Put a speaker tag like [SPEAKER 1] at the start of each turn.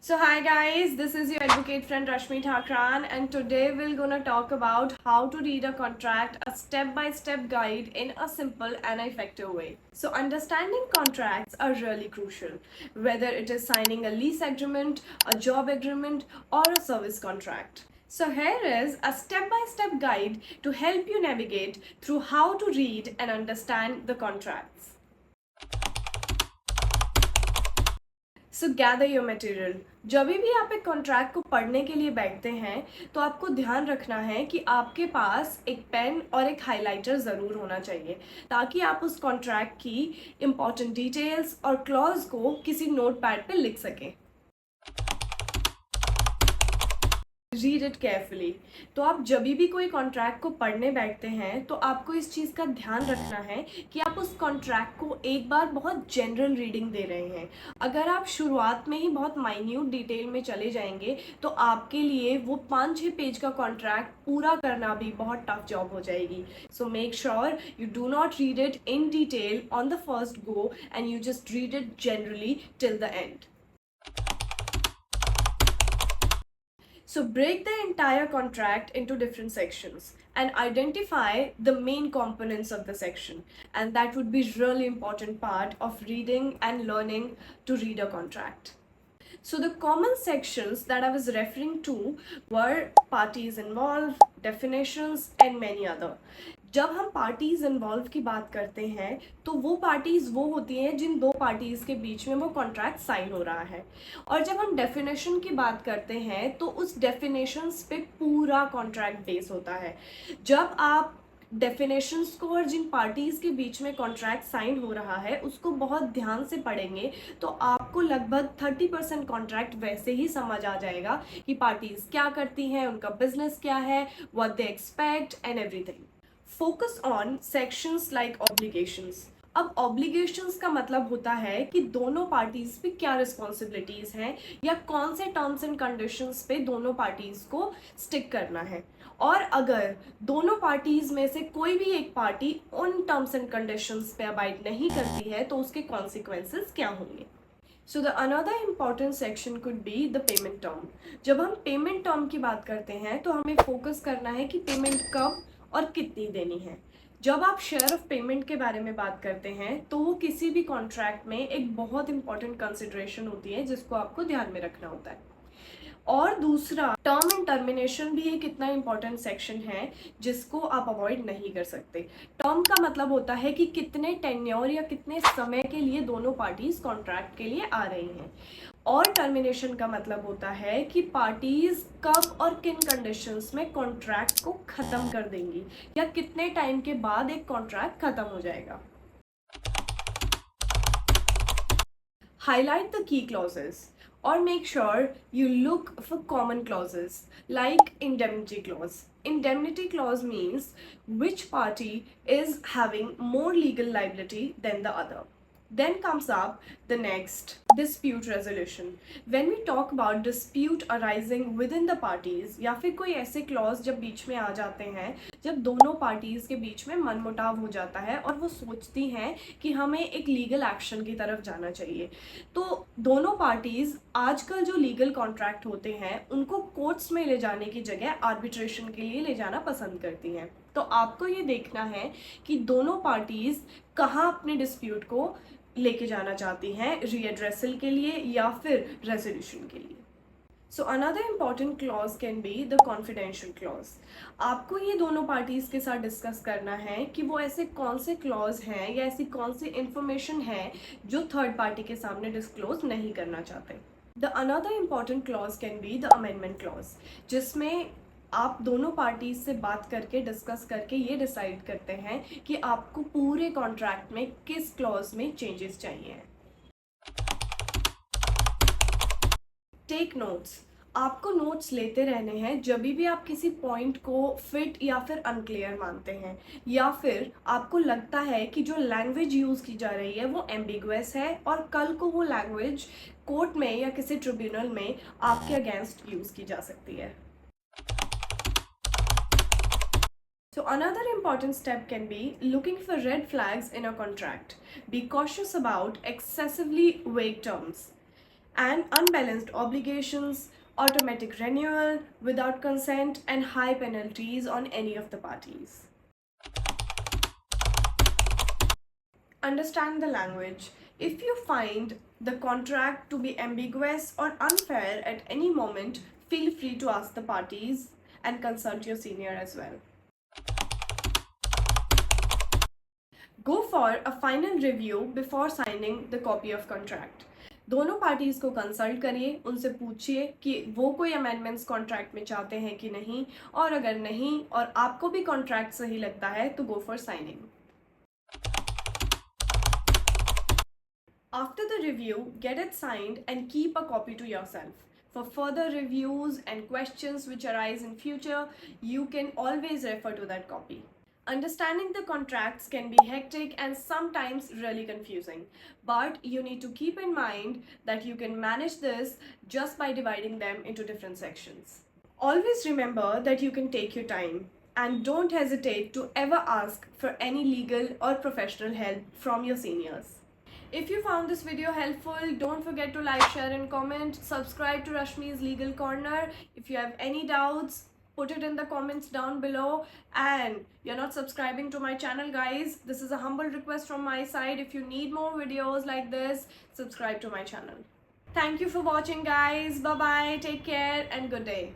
[SPEAKER 1] So hi guys, this is your advocate friend Rashmi Thakran, and today we're gonna talk about how to read a contract, a step-by-step guide in a simple and effective way. So understanding contracts are really crucial, whether it is signing a lease agreement, a job agreement, or a service contract. So here is a step-by-step guide to help you navigate through how to read and understand the contracts. So gather your material. जब भी आप एक contract को पढ़ने के लिए बैठते हैं तो आपको ध्यान रखना है कि आपके पास एक पेन और एक हाइलाइटर ज़रूर होना चाहिए, ताकि आप उस कॉन्ट्रैक्ट की इम्पॉर्टेंट डिटेल्स और क्लॉज को किसी नोट पैड पर लिख सकें। Read it carefully. तो आप जब भी कोई कॉन्ट्रैक्ट को पढ़ने बैठते हैं तो आपको इस चीज़ का ध्यान रखना है कि आप उस कॉन्ट्रैक्ट को एक बार बहुत जनरल रीडिंग दे रहे हैं। अगर आप शुरुआत में ही बहुत माइन्यूट डिटेल में चले जाएंगे तो आपके लिए वो 5-6 पेज का कॉन्ट्रैक्ट पूरा करना भी बहुत टफ जॉब हो जाएगी। So make sure you do not read it in detail on the first go and you just read it generally till the end. So break the entire contract into different sections and identify the main components of the section, and that would be really important part of reading and learning to read a contract. So the common sections that I was referring to were parties involved, definitions and many other. जब हम parties involve की बात करते हैं तो वो parties वो होती हैं जिन दो पार्टीज के बीच में वो कॉन्ट्रैक्ट साइन हो रहा है, और जब हम डेफिनेशन की बात करते हैं तो उस डेफिनेशंस पे पूरा कॉन्ट्रैक्ट बेस होता है। जब आप डेफिनेशंस को और जिन पार्टीज़ के बीच में कॉन्ट्रैक्ट साइन हो रहा है उसको बहुत ध्यान से पढ़ेंगे तो आपको लगभग 30% कॉन्ट्रैक्ट वैसे ही समझ आ जाएगा कि पार्टीज़ क्या करती हैं, उनका बिजनेस क्या है, what they expect and everything. Focus on sections like obligations. अब ऑब्लिगेशंस का मतलब होता है कि दोनों पार्टीज पे क्या रिस्पॉन्सिबिलिटीज हैं या कौन से टर्म्स एंड कंडीशंस पे दोनों पार्टीज को स्टिक करना है, और अगर दोनों पार्टीज में से कोई भी एक पार्टी उन टर्म्स एंड कंडीशंस पे अबाइड नहीं करती है तो उसके कॉन्सिक्वेंसेस क्या होंगे। So the another important section could be the payment term. जब हम पेमेंट टर्म की बात करते हैं तो हमें फोकस करना है कि पेमेंट कब और कितनी देनी है। जब आप शेयर ऑफ पेमेंट के बारे में बात करते हैं तो वो किसी भी कॉन्ट्रैक्ट में एक बहुत इंपॉर्टेंट कंसिडरेशन होती है जिसको आपको ध्यान में रखना होता है। और दूसरा, टर्म एंड टर्मिनेशन भी एक इतना इम्पॉर्टेंट सेक्शन है जिसको आप अवॉइड नहीं कर सकते। टर्म का मतलब होता है कि कितने टेन्योर या कितने समय के लिए दोनों पार्टीज कॉन्ट्रैक्ट के लिए आ रही हैं, और टर्मिनेशन का मतलब होता है कि पार्टीज कब और किन कंडीशंस में कॉन्ट्रैक्ट को ख़त्म कर देंगी या कितने टाइम के बाद एक कॉन्ट्रैक्ट ख़त्म हो जाएगा। Highlight the key clauses or make sure you look for common clauses like indemnity clause. Indemnity clause means which party is having more legal liability than the other. Then comes up the next, dispute resolution. When we talk about dispute arising within the parties या फिर कोई ऐसे clause जब बीच में आ जाते हैं जब दोनों पार्टीज के बीच में मनमुटाव हो जाता है और वो सोचती हैं कि हमें एक लीगल एक्शन की तरफ जाना चाहिए, तो दोनों पार्टीज आजकल जो लीगल कॉन्ट्रैक्ट होते हैं उनको कोर्ट्स में ले जाने की जगह आर्बिट्रेशन के लिए ले जाना पसंद करती हैं। तो आपको ये देखना है कि दोनों पार्टीज कहाँ अपने डिस्प्यूट को लेके जाना चाहती हैं, रीएड्रेसल के लिए या फिर रेजोल्यूशन के लिए। So another important clause can be the confidential clause. आपको ये दोनों पार्टीज के साथ डिस्कस करना है कि वो ऐसे कौन से क्लॉज हैं या ऐसी कौन सी इंफॉर्मेशन है जो थर्ड पार्टी के सामने डिस्क्लोज नहीं करना चाहते। The another important clause can be the amendment clause, जिसमें आप दोनों पार्टीज से बात करके डिस्कस करके ये डिसाइड करते हैं कि आपको पूरे कॉन्ट्रैक्ट में किस क्लॉज में चेंजेस चाहिए। Take notes. आपको नोट्स लेते रहने हैं जब भी आप किसी पॉइंट को फिट या फिर अनक्लियर मानते हैं, या फिर आपको लगता है कि जो लैंग्वेज यूज़ की जा रही है वो एम्बिगुअस है और कल को वो लैंग्वेज कोर्ट में या किसी ट्रिब्यूनल में आपके अगेंस्ट यूज़ की जा सकती है। So another important step can be looking for red flags in a contract. Be cautious about excessively vague terms. and unbalanced obligations, automatic renewal without consent, and high penalties on any of the parties. Understand the language. If you find the contract to be ambiguous or unfair at any moment, feel free to ask the parties and consult your senior as well. Go for a final review before signing the copy of contract. दोनों parties को consult करिए, उनसे पूछिए कि वो कोई amendments contract में चाहते हैं कि नहीं, और अगर नहीं और आपको भी कॉन्ट्रैक्ट सही लगता है तो go for signing. After the review, get it signed and keep a copy to yourself. For further reviews and questions which arise in future, you can always refer to that copy. Understanding the contracts can be hectic and sometimes really confusing, but you need to keep in mind that you can manage this just by dividing them into different sections. Always remember that you can take your time and don't hesitate to ever ask for any legal or professional help from your seniors. If you found this video helpful, don't forget to like, share and comment. Subscribe to Rashmi's Legal Corner. If you have any doubts, put it in the comments down below. And you're not subscribing to my channel, guys, this is a humble request from my side. If you need more videos like this, subscribe to my channel. Thank you for watching, guys. Bye bye, take care and good day.